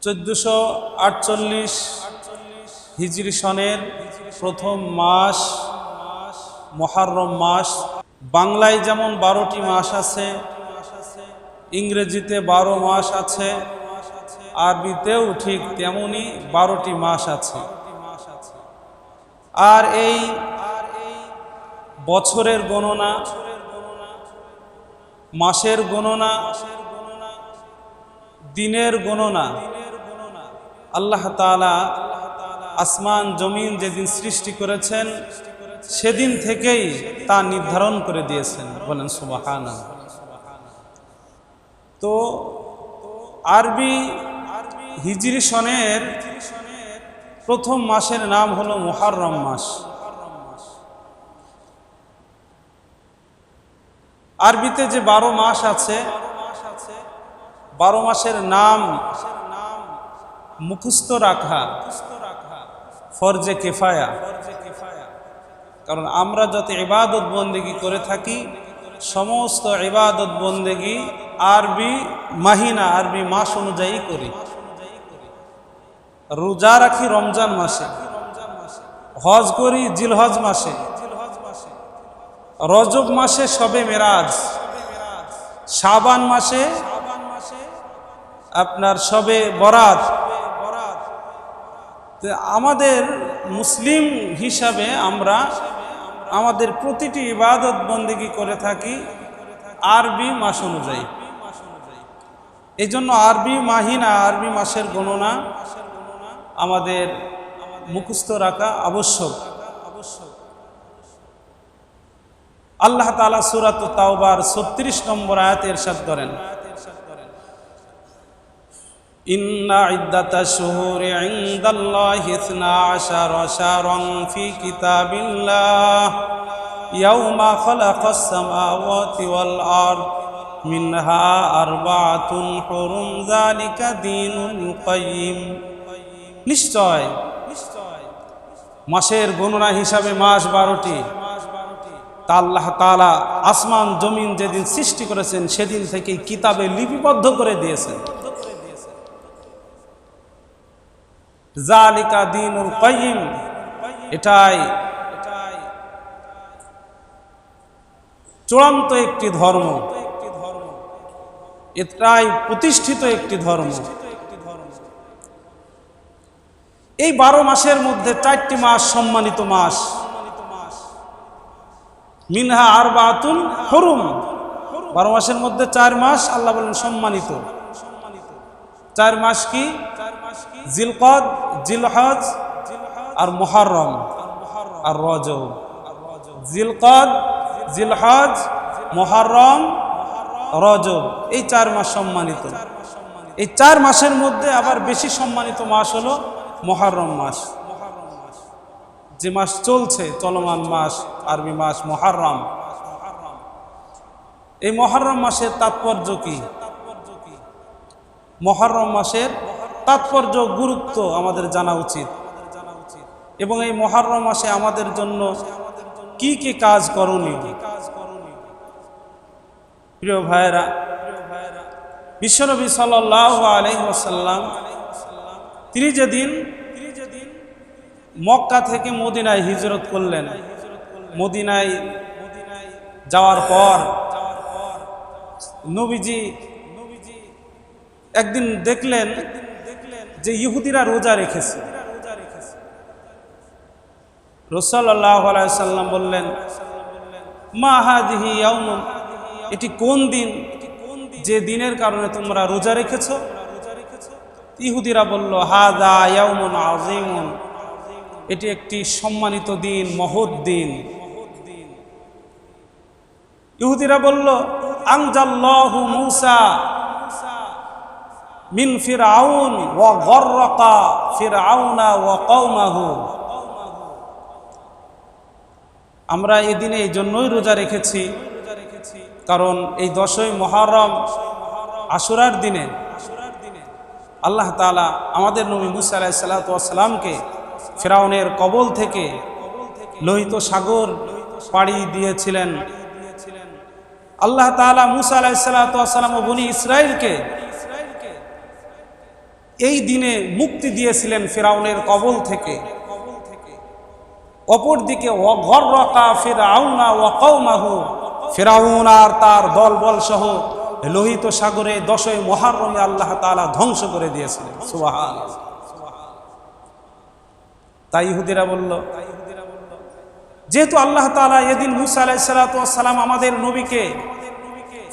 1448 হিজরি সনের প্রথম মাস মুহররম মাস। বাংলায় যেমন 12টি মাস আছে, ইংরেজিতে 12 মাস আছে, আরবিতেও ঠিক তেমনি 12টি মাস আছে। আর এই বছরের গণনা, মাসের গণনা, দিনের গণনা আল্লাহ তাআলা আসমান জমিন যেদিন সৃষ্টি করেছেন সেদিন থেকেই তা নির্ধারণ করে দিয়েছেন। বলেন সুবহানাল্লাহ। তো আরবি হিজরি সনের প্রথম মাসের নাম হলো মুহররম মাস। আরবিতে যে 12 মাস আছে, 12 মাসের নাম মুখস্থ রাখা ফরজে কিফায়া। কারণ আমরা যত ইবাদত বন্দেগী করে থাকি সমস্ত ইবাদত বন্দেগী আরবি মাহিনা, আরবি মাস অনুযায়ী করি। রোজা রাখি রমজান মাসে, হজ করি জিলহজ মাসে, রজব মাসে শবে মেরাজ, শাবান মাসে আপনার শবে বরাত। আমাদের মুসলিম হিসাবে আমরা আমাদের প্রতিটি ইবাদত বন্দেগী করে থাকি আরবি মাস অনুযায়ী। এই জন্য আরবি মাহিনা, আরবি মাসের গণনা আমাদের মুখস্থ রাখা আবশ্যক। আল্লাহ তাআলা সূরাত তাওবার 36 নম্বর আয়াতে ইরশাদ করেন, ইন্না ইদ্দাতাশ শুহুরি ইনদাল্লাহি 12 শাহরান ফি কিতাবিল্লাহ ইয়াওমা খালাকাস সামাওয়াতি ওয়াল আরদ মিনহা আরবাআতুন হুরুম যালিকা দীনুল কাইয়্যিম। নিশ্চয় মাসের গণনা হিসাবে মাস 12টি। তা আল্লাহ তাআলা আসমান জমিন যেদিন সৃষ্টি করেছেন সেদিন থেকেই কিতাবে লিপিবদ্ধ করে দিয়েছেন। যালিকা দীনুল কাইয়্যিম, এটাই চূড়ান্ত একটি ধর্ম, এটাই প্রতিষ্ঠিত একটি ধর্ম। এই 12 মাসের মধ্যে 4টি মাস সম্মানিত মাস। মিনহা আরবাআতুন হুরুম, 12 মাসের মধ্যে 4 মাস আল্লাহ বলেন সম্মানিত। 4 মাস কি? জিলকদ, জিলহজ আর মুহররম আর রজব। জিলকদ, জিলহজ, মুহররম, রজব, এই 4 মাস সম্মানিত। এই 4 মাসের মধ্যে আবার বেশি সম্মানিত মাস হলো মুহররম মাস, যে মাস চলছে, চলমান মাস, আরবি মাস মুহররম। এই মুহররম মাসের তাৎপর্য কি? মুহররম মাসের তাৎপর্য, গুরুত্ব আমাদের জানা উচিত। এবং এই মুহররম মাসে আমাদের জন্য কি কি কাজ করণীয়। প্রিয় ভাইরা, বিশ্বনবী সাল্লাল্লাহু আলাইহি ওয়াসাল্লাম তিনি যেদিন মক্কা থেকে মদিনায় হিজরত করলেন, মদিনায় যাওয়ার পর নবীজি একদিন দেখলেন যে ইহুদিরা রোজা রেখেছে। রাসূল সাল্লাল্লাহু আলাইহি ওয়াসাল্লাম বললেন, মা হাদিহি ইয়াউমুন, এটি কোন দিন যে দিনের কারণে তোমরা রোজা রেখেছো? ইহুদিরা বলল, হাযা ইয়াউমুন আযীমুন, এটি একটি সম্মানিত দিন, মহৎ দিন। ইহুদিরা বলল, আনজাল্লাহু মূসা মিন ফিরআউন ওয়া গররাকা ফিরআউনা ওয়া কওমাহু, আমরা এই দিনে এই জন্যই রোজা রেখেছি কারণ এই 10ই মুহররম আশুরার দিনে আল্লাহ তাআলা আমাদের নবী মুসা আলাইহিস সালাতু ওয়াস সালামকে ফিরআউনের কবল থেকে লোহিত সাগর পাড়ি দিয়েছিলেন। আল্লাহ তাআলা মুসা আলাইহিস সালাতু ওয়াস সালাম ও বনি ইসরাইলকে এই দিনে মুক্তি দিয়েছিলেন ফিরাউনের কবল থেকে। অপরদিকে ওয়াগররাকা ফিরআউনা ওয়া কওমাহু, ফিরাউন আর তার দলবল সহ লোহিত সাগরে 10ই মুহররমে আল্লাহ তাআলা ধ্বংস করে দিয়েছিলেন। সুবহানাল্লাহ। তাই ইহুদিরা বলল, যেহেতু আল্লাহ তাআলা এদিন মুসা আলাইহিস সালাতু ওয়াস সালাম আমাদের নবীকে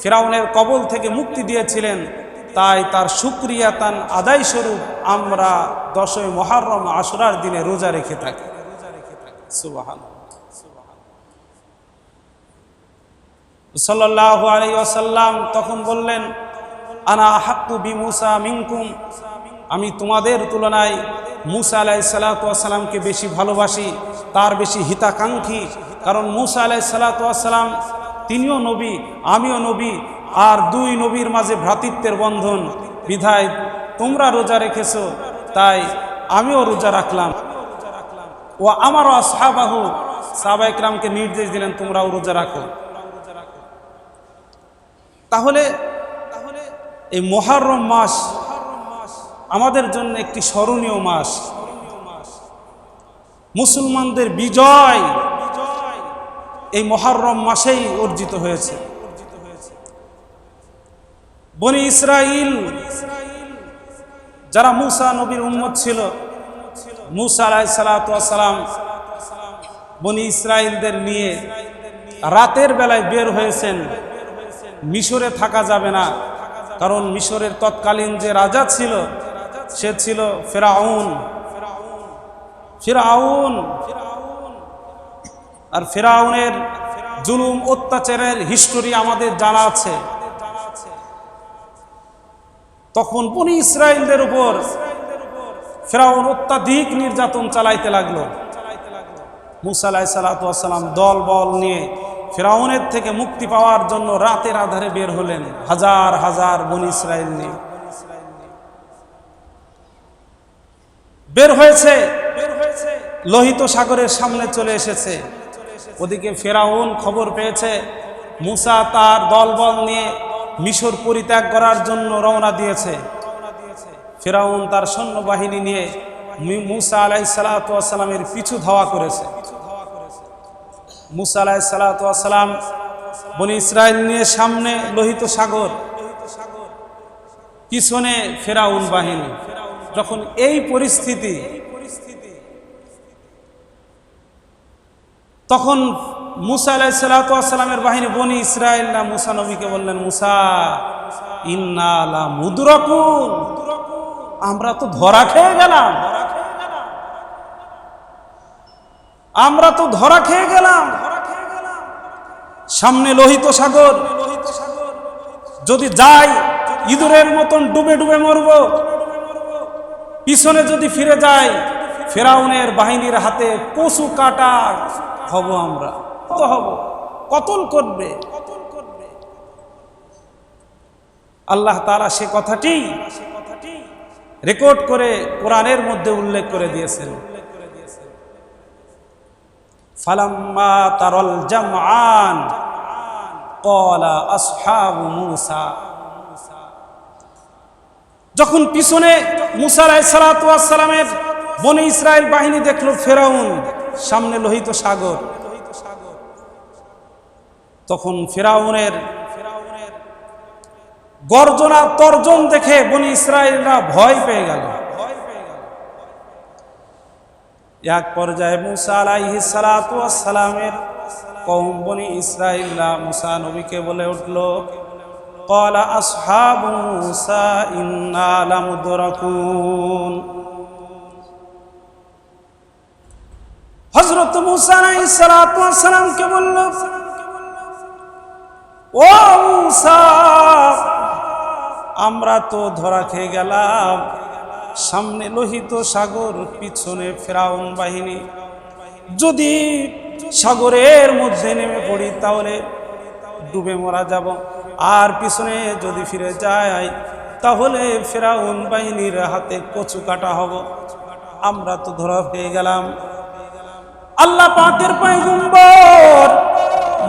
ফিরাউনের কবল থেকে মুক্তি দিয়েছিলেন, তাই তার শুকরিয়া তান আদায় স্বরূপ আমরা 10ই মুহররম আশুরার দিনে রোজা রেখে থাকি। সুবহানাল্লাহ। সাল্লাল্লাহু আলাইহি ওয়াসাল্লাম তখন বললেন, আনা আহাক্কু বিমুসা মিনকুম, আমি তোমাদের তুলনায় মুসা আলাইহিস সালাতু ওয়াস সালামকে বেশি ভালোবাসি, তার বেশি হিতাকাঙ্ক্ষী। কারণ মুসা আলাইহিস সালাতু ওয়াস সালাম তিনিও নবী, আমিও নবী, আর দুই নবীর মাঝে ভ্রাতৃত্বের বন্ধন বিধায় তোমরা রোজা রেখেছো, তাই আমিও রোজা রাখলাম। ও আমারও আসহাবাহু, সাহাবায়ে কেরামকে নির্দেশ দিলেন তোমরাও রোজা রাখো। তাহলে এই মুহররম মাস আমাদের জন্য একটি স্মরণীয় মাস। মুসলমানদের বিজয় এই মুহররম মাসেই অর্জিত হয়েছে। বনি ইসরাইল যারা মুসা নবীর উম্মত ছিল, মুসা আলাইহিস সালাতু ওয়াস সালাম বনি ইসরাইলদের নিয়ে রাতের বেলায় বের হয়েছেন। মিশরে থাকা যাবে না, কারণ মিশরের তৎকালীন যে রাজা ছিল সে ছিল ফিরআউন। আর ফিরআউনের জুলুম অত্যাচারের হিস্টোরি আমাদের জানা আছে। তখন বনি ইসরাইলদের উপর ফিরআউন অত্যাধিক নির্যাতন চালাইতে লাগলো। মুসা আলাইহিস সালাতু ওয়াস সালাম দল বল নিয়ে ফিরআউনের থেকে মুক্তি পাওয়ার জন্য রাতের আধারে বের হলেন, হাজার হাজার বনি ইসরাইল নিয়ে বের হয়েছে। লোহিত সাগরের সামনে চলে এসেছে। ওদিকে ফিরআউন খবর পেয়েছে মুসা তার দলবল নিয়ে মিশর পরিত্যাগ করার জন্য রওনা দিয়েছে। ফিরআউন তার সৈন্যবাহিনী নিয়ে মুসা আলাইহিস সালাতু ওয়াস সালামের পিছু ধাওয়া করেছে। মুসা আলাইহিস সালাতু ওয়াস সালাম বনি ইসরাইল নিয়ে সামনে লোহিত সাগর, পিছনে ফিরআউন বাহিনী। যখন এই পরিস্থিতি, তখন মুসা আলাইহিস সালাতু ওয়াস সালামের বাহিনী বনি ইসরাইলরা মুসা নবীকে বললেন, মুসা ইন্না লা মুদরাকুন, আমরা তো ধরা খেয়ে গেলাম, আমরা তো ধরা খেয়ে গেলাম। সামনে লোহিত সাগর, যদি যাই ইঁদুরের মতন ডুবে ডুবে মরব, পিছনে যদি ফিরে যাই ফিরআউনের বাহিনীর হাতে কচু কাটা হব, আমরা কত হব, কতল করবে। আল্লাহ তাআলা সে কথাটি রেকর্ড করে কোরআনের মধ্যে উল্লেখ করে দিয়েছেন। ফালাম্মা তারাল জামআন ক্বালা আসহাবু মূসা, যখন পিছনে মুসা আলাইহিস সালাতু ওয়াস সালামের বনি ইসরাইল বাহিনী দেখলো ফিরআউন, সামনে লোহিত সাগর, তখন ফিরআউনের গর্জনা তর্জন দেখে বনি ইসরাইলরা ভয় পেয়ে গেল। এক পর্যায়ে মুসা আলাইহিস সালাতু ওয়াস সালামের কওম বনি ইসরাইলরা মুসা নবীকে বলে উঠল, ক্বালা আসহাবু মূসা ইন্না লামুদরাকুন। হযরত মুসা আলাইহিস সালাতু ওয়াস সালামকে বলল, ও মুসা, আমরা তো ধরা খেয়ে গেলাম, সামনে লোহিত সাগর, পিছনে ফিরআউন বাহিনী, যদি সাগরের মধ্যে নেমে পড়ি তাহলে ডুবে মারা যাব, আর পিছনে যদি ফিরে যাই তাহলে ফিরআউন বাহিনীর হাতে কচু কাটা হব, আমরা তো ধরা পেয়ে গেলাম। আল্লাহ পাকের পয়গম্বর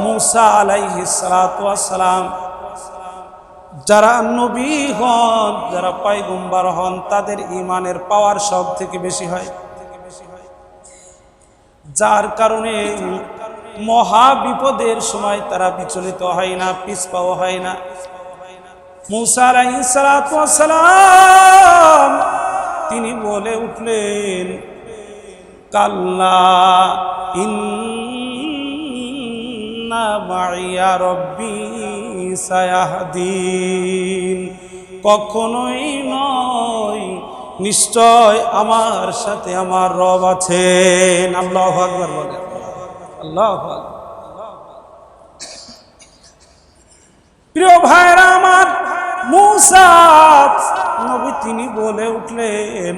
মুসা আলাইহিস সালাতু ওয়াস সালাম যারা নবী হন, যারা পয়গম্বর হন, তাদের ঈমানের পাওয়ার সব থেকে বেশি হয়, যার কারণে মহা বিপদের সময় তারা বিচলিত হয় না, পিছপাও হয় না। মূসা আলাইহিস সালাতু ওয়াস সালাম তিনি বলে উঠলেন, কাল্লা ইন্না মাইয়া রব্বি সায়াহদিন, কখনোই নয়, নিশ্চয় আমার সাথে আমার রব আছেন। আল্লাহু আকবার বলেন, আল্লাহু আকবার। প্রিয় ভাইরা আমার, মূসা নবী তিনি বলে উঠলেন,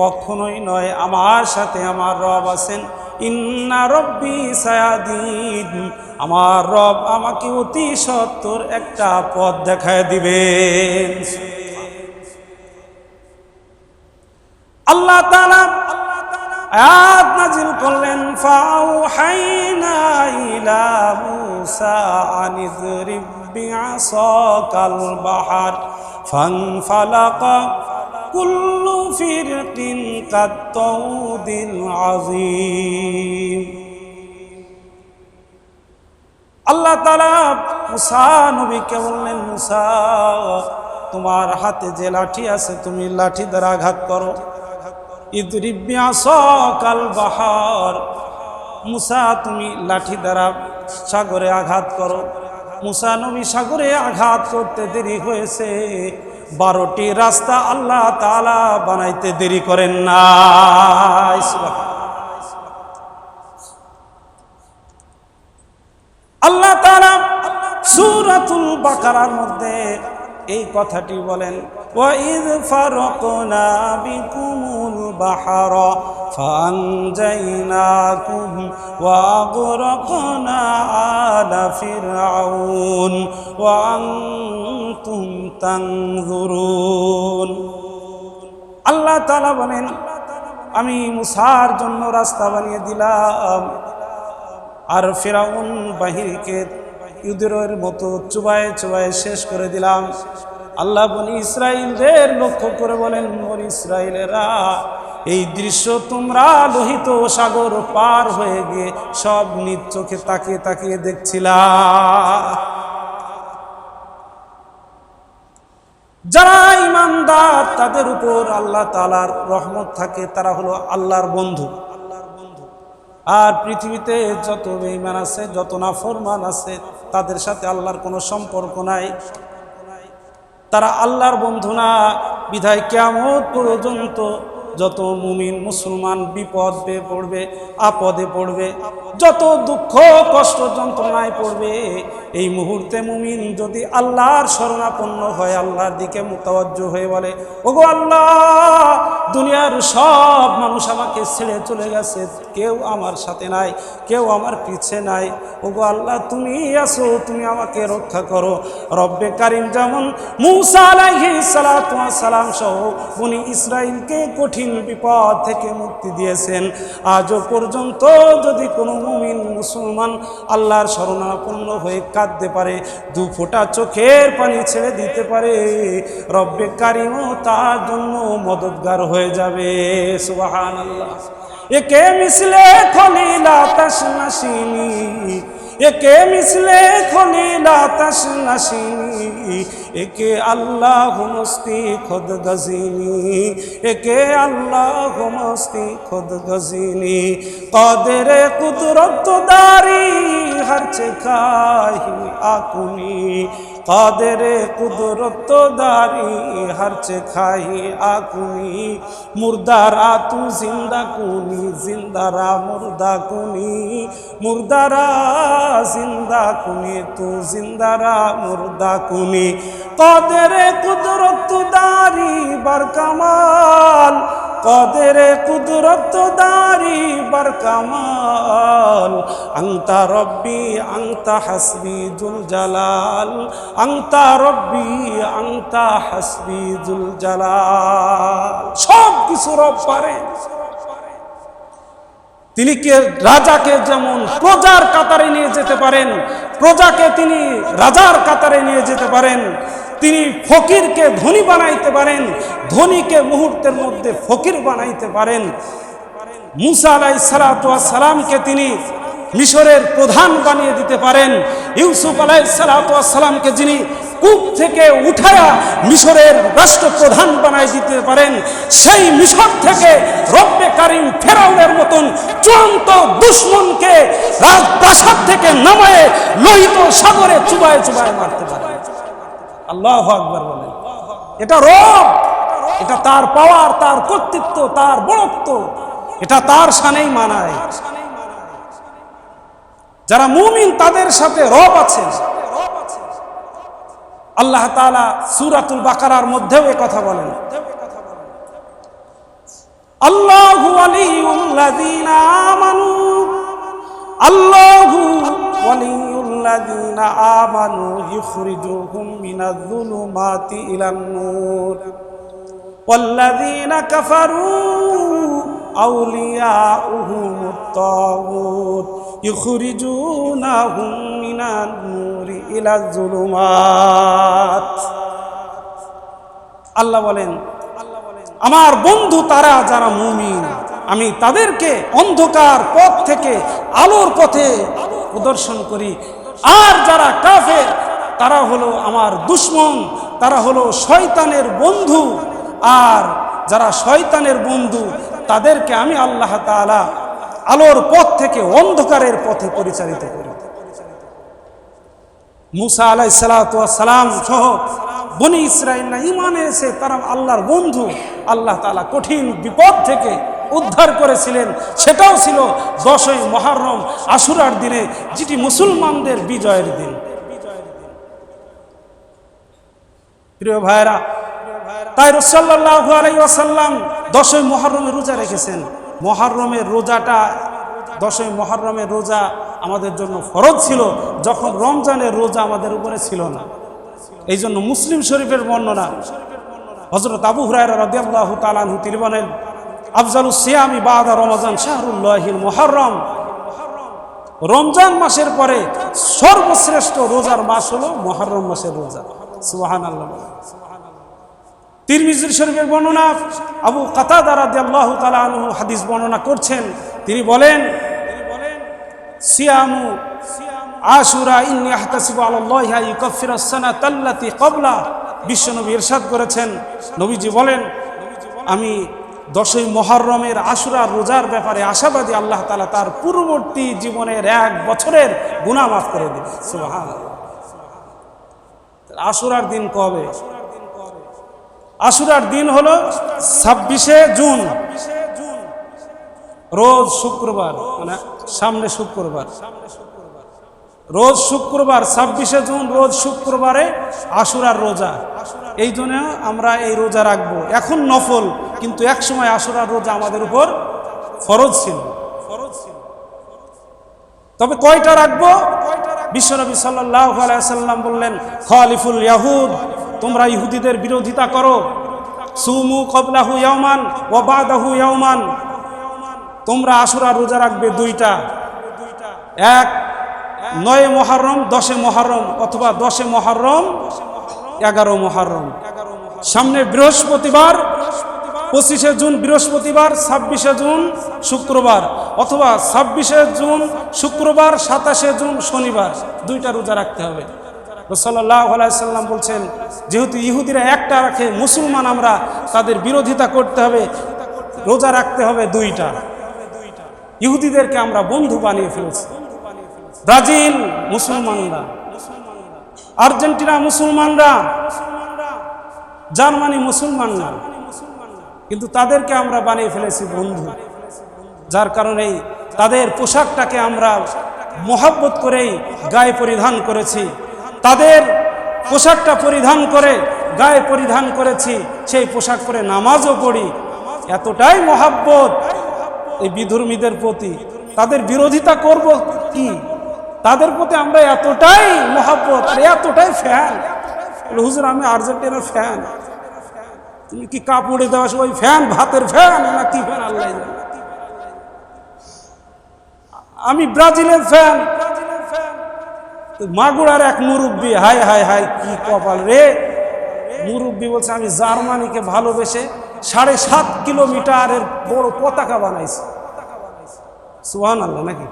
কখনোই নয়, আমার সাথে আমার রব আছেন। ইন্না রব্বি সায়াহদিন, আমার রব আমাকে অতি সত্বর একটা পথ দেখায় দিবেন। আল্লাহ তাআলা আয়াত নাযিল করলেন, ফাআউহাইনা ইলা মূসা আনিযরিব বিআসাকাল বাহর ফানফালাকা কুল্লু ফিরকিন কাত্তাউদিল আযীম। আল্লাহ তাআলা মূসা নবীকে বললেন, মূসা তোমার হাতে যে লাঠি আছে তুমি লাঠি দ্বারা আঘাত করো। ইদরিব বিআসাকাল বাহর, মূসা তুমি লাঠি দ্বারা সাগরে আঘাত করো। মূসা নবী সাগরে আঘাত করতে দেরি হয়েছে, 12টি রাস্তা আল্লাহ তাআলা বানাইতে দেরি করেন না। আল্লাহ তাআলা সূরাতুল বাকারার মধ্যে এই কথাটি বলেন, ওয়াইয ফারাকনা বিকুমুল বাহরা ফাআনজাইনাকুম ওয়া আগরাকনা আলা ফিরআউন ওয়া আনতুম তানজুরুন। আল্লাহ তাআলা বলেন, আমি মূসার জন্য রাস্তা বানিয়ে দিলাম, আর ফিরআউন বাহিনীকে ইঁদুরের মতো চুবায়ে চুবায়ে শেষ করে দিলাম। আল্লাহ বনি ইসরাইলদের লক্ষ্য করে বলেন, বনি ইসরাইলেরা, এই দৃশ্য তোমরা লোহিত সাগর পার হয়ে গিয়ে সব নিজ চোখে তাকিয়ে তাকিয়ে দেখছিলা। যারা ঈমানদার তাদের উপর আল্লাহ তাআলার রহমত থাকে, তারা হলো আল্লাহর বন্ধু। আর পৃথিবীতে যত বেঈমান আছে, যত নাফরমান আছে, তাদের সাথে আল্লাহর কোনো সম্পর্ক নাই, তারা আল্লাহর বন্ধু না। বিধায় কিয়ামত পর্যন্ত যত মুমিন মুসলমান বিপদে পড়বে, আপদে পড়বে, যত দুঃখ কষ্ট যন্ত্রণায় পড়বে, এই মুহূর্তে মুমিন যদি আল্লাহর শরণাপন্ন হয়, আল্লাহর দিকে মুতাওয়াজ্জু হয়ে বলে, ওগো আল্লাহ, দুনিয়ার সব মানুষ আমাকে ছেড়ে চলে গেছে, কেউ আমার সাথে নাই, কেউ আমার পিছে নাই, ওগো আল্লাহ তুমি আছো, তুমি আমাকে রক্ষা করো। রব্বে কারীম যেমন মূসা আলাইহিস সালাতু ওয়াস সালাম সহ বনি ইসরাইলকে কঠিন বিপদ থেকে মুক্তি দিয়েছেন, আজও পর্যন্ত যদি কোনো মুমিন মুসলমান আল্লাহর শরণাপন্ন হয়ে কাঁদতে পারে, 2 ফোঁটা চোখের পানি ছেড়ে দিতে পারে, রব্বে কারীমও তার জন্য মদদগার হয়ে যাবে। সুবহানাল্লাহ। একে মিসলে খলিলা তাশনাশিনি, একে মিসলে খলিলা তাশনাশিনি, একে আল্লাহ মস্তি খুদ গজিনি, একে আল্লাহ মস্তি খুদ গজিনি, কাদের কুদরত দারি হর চেখাহি আকুনি, কাদের কুদরত দারি হর চেখাহি আকুনি, মুর্দারা তু জিন্দা কুনি, জিন্দারা মুর্দা কুনি, মুর্দারা জিন্দা কুনি, তু জিন্দারা মুর্দা কুনি, কাদের কুদরত দারি বার কামাল, কাদের কুদরত দারি বার কামাল, আনতা রব্বি আনতা হাসবি জুল জালাল, আনতা রব্বি আনতা হাসবি জুল জালাল। সব কিছু রব পারে। তিনি কে রাজাকে যেমন প্রজার কাতারে নিয়ে যেতে পারেন, প্রজাকে তিনি রাজার কাতারে নিয়ে যেতে পারেন, তিনি ফকিরকে ধনী বানাইতে পারেন, ধনীকে মুহূর্তের মধ্যে ফকির বানাইতে পারেন। মুসা আলাইহিস সালাতু ওয়াস সালামকে তিনি মিশরের প্রধান বানিয়ে দিতে পারেন। ইউসুফ আলাইহিস সালাতু ওয়াস সালামকে যিনি কূপ থেকে উঠায়া মিশরের রাষ্ট্রপ্রধান বানাই দিতে পারেন, সেই মিশর থেকে রব্বে কারিম ফেরাউনের মতন চূড়ান্ত দুশমনকে রাজপ্রাসাদ থেকে নামায়ে লোহিত সাগরে চুবায় চুবায় মারতে পারেন। আল্লাহু আকবার বলেন। এটা রব, এটা তার পাওয়ার, তার কর্তৃত্ব, তার বড়ত্ব, এটা তার শানেই মানায়। যারা মুমিন তাদের সাথে রব আছে। আল্লাহ তাআলা সূরাতুল বাকারার মধ্যেও এই কথা বলেন, আল্লাহু ওয়ালিয়ুল্লাযীনা আমানু, আল্লাহু ওয়ালিয়ুল্লাযীনা আমানু ইখরিজুহুম মিনায-যুলুমাতি ইলান-নূর ওয়াল্লাযীনা কাফারু আউলিয়াউহুমুত-তাগুত ইখরিজুনাহুম মিনান-নূরি ইলায-যুলুমাত। আল্লাহ বলেন, আমার বন্ধু তারা যারা মুমিন, আমি তাদেরকে অন্ধকার পথ থেকে আলোর পথে প্রদর্শন করি। আর যারা কাফের তারা হলো আমার দুশমন, তারা হলো শয়তানের বন্ধু। আর যারা শয়তানের বন্ধু তাদেরকে আমি আল্লাহ তাআলা আলোর পথ থেকে অন্ধকারের পথে পরিচালিত করি। মুসা আলাইহিস সালাতু ওয়াস সালাম সহ বনি ইসরাঈলরা ঈমান এনেছে, তারা আল্লাহর বন্ধু। আল্লাহ তাআলা কঠিন বিপদ থেকে উদ্ধার করেছিলেন। সেটাও ছিল 10ই মুহররম আশুরার দিনে, যেটি মুসলমানদের বিজয়ের দিন। প্রিয় ভাইরা, তাই রাসূল সাল্লাল্লাহু আলাইহি ওয়াসাল্লাম 10ই মুহররমের রোজা রেখেছেন। মুহররমের রোজাটা, 10ই মুহররমের রোজা আমাদের জন্য ফরজ ছিল, যখন রমজানের রোজা আমাদের উপরে ছিল না। এই জন্য মুসলিম শরীফের বর্ণনা, হযরত আবু হুরায়রা রাদিয়াল্লাহু তাআলা আনহু তিনি বলেন, আফজালুস সিয়ামি বাদা রমাজান শাহরুল্লাহিল মুহররম, রমজান মাসের পরে সর্বশ্রেষ্ঠ রোজার মাস হলো মুহররম মাসের রোজা। সুবহানাল্লাহ। তিরমিজি শরীফের বর্ণনা, আবু কাতাদা রাদিয়াল্লাহু তাআলা আনহু হাদিস বর্ণনা করছেন। তিনি বলেন, সিয়ামু আশুরা ইন্নী আহতাসিবু আলাল্লাহি আন ইউকাফিরাস সানাতাল্লাতী ক্বাবলা। বিশ্বনবী ইরশাদ করেছেন, নবীজি বলেন, আমি 10ই মুহররমের আশুরার রোজার ব্যাপারে আশাবাদী, আল্লাহ তাআলা তার পূর্ববর্তী জীবনের 1 বছরের গুনাহ মাফ করে দিবেন। সুবহানাল্লাহ। আশুরার দিন কবে? আশুরার দিন হলো 26শে জুন, রোজ শুক্রবার, মানে সামনে শুক্রবার, রোজ শুক্রবার 26শে জুন রোজ শুক্রবারে আশুরার রোজা। এই জন্য আমরা এই রোজা রাখবো। এখন নফল, কিন্তু এক সময় আশুরার রোজা আমাদের উপর ফরজ ছিল। তবে কয়টা রাখবো? বিশ্বনবী সাল্লাল্লাহু আলাইহি ওয়াসাল্লাম বললেন, খালিফুল ইয়াহুদ, তোমরা ইহুদিদের বিরোধিতা করো। সুমু ক্বাবলাহু ইয়াওমান ওয়া বাদাহু ইয়াওমান, তোমরা আশুরার রোজা রাখবে 2টা, এক 9 মুহররম 10 মুহররম, অথবা 10 মুহররম 11 মুহররম। সামনে বৃহস্পতিবার 25শে জুন বৃহস্পতিবার, 26শে জুন শুক্রবার, অথবা 26শে জুন শুক্রবার, 27শে জুন শনিবার, 2টা রোজা রাখতে হবে। রাসূলুল্লাহ সাল্লাল্লাহু আলাইহি ওয়াসাল্লাম বলছেন, যেহেতু ইহুদিরা একটা রাখে, মুসলমান আমরা, তাদের বিরোধিতা করতে হবে, রোজা রাখতে হবে 2টা। ইহুদিদেরকে আমরা বন্ধু বানিয়ে ফেলেছি। ব্রাজিল মুসলমানরা, আর্জেন্টিনা মুসলমানরা, জার্মানি মুসলমানরা, কিন্তু তাদেরকে আমরা বানিয়ে ফেলেছি বন্ধু। যার কারণে তাদের পোশাকটাকে আমরা মহব্বত করেই গায়ে পরিধান করেছি, তাদের পোশাকটা পরিধান করে গায়ে পরিধান করেছি, সেই পোশাক পরে নামাজও পড়ি। এতটাই মহব্বত এই বিধর্মীদের প্রতি। তাদের বিরোধিতা করব কি? তাদের প্রতি আমরা এতটাই মহব্বত আর এতটাই ফ্যান। হুজুর, আমি আর্জেন্টিনার ফ্যান। তুমি কি কাপড়ে দেওয়া ওই ফ্যান, ভাতের ফ্যান না কি ফ্যান? আল্লাহ জানে। আমি ব্রাজিলের ফ্যান। মাগুরার এক মুরব্বী, হায় হায় হায় কি কপাল রে, মুরব্বী বলছে আমি জার্মানিকে ভালোবেসে 7.5 কিলোমিটারের বড় পতাকা বানাইছি। সুবহানাল্লাহ নাকি?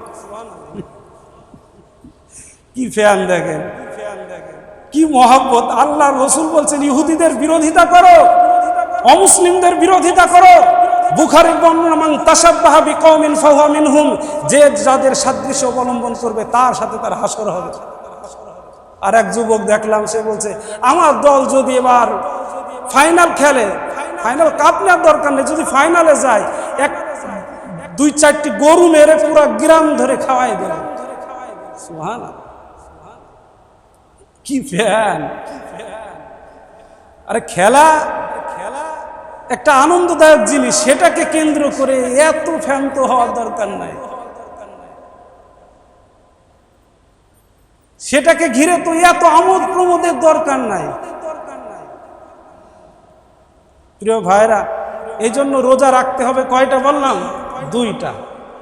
কি ফ্যান দেখেন, কি মহব্বত। আল্লাহ রসুল বলছেন ইহুদিদের বিরোধিতা করো, অমুসলিমদের বিরোধিতা করো। বুখারীর বর্ণনা, মান তাশাব্বাহা বিকওমিন ফাহুয়া মিনহুম, যে যাদের সাদৃশ্য অবলম্বন করবে তার সাথে তার হাসর হবে। আর এক যুবক দেখলাম, সে বলছে আমার দল যদি এবার ফাইনাল খেলে, ফাইনাল কাপ নেওয়ার দরকার নেই, যদি ফাইনালে যায় 2-4টি গরু মেরে পুরো গ্রাম ধরে খাওয়াই দেবে। সুবহানাল্লাহ, কি ফ্যান! আরে খেলা একটা আনন্দদায়ক জিনিস, সেটাকে কেন্দ্র করে এত ফ্যান তো হওয়ার দরকার নাই। সেটাকে ঘিরে তো এত আমোদ প্রমোদের দরকার নাই। প্রিয় ভাইরা, এই জন্য রোজা রাখতে হবে কয়টা বললাম? 2টা।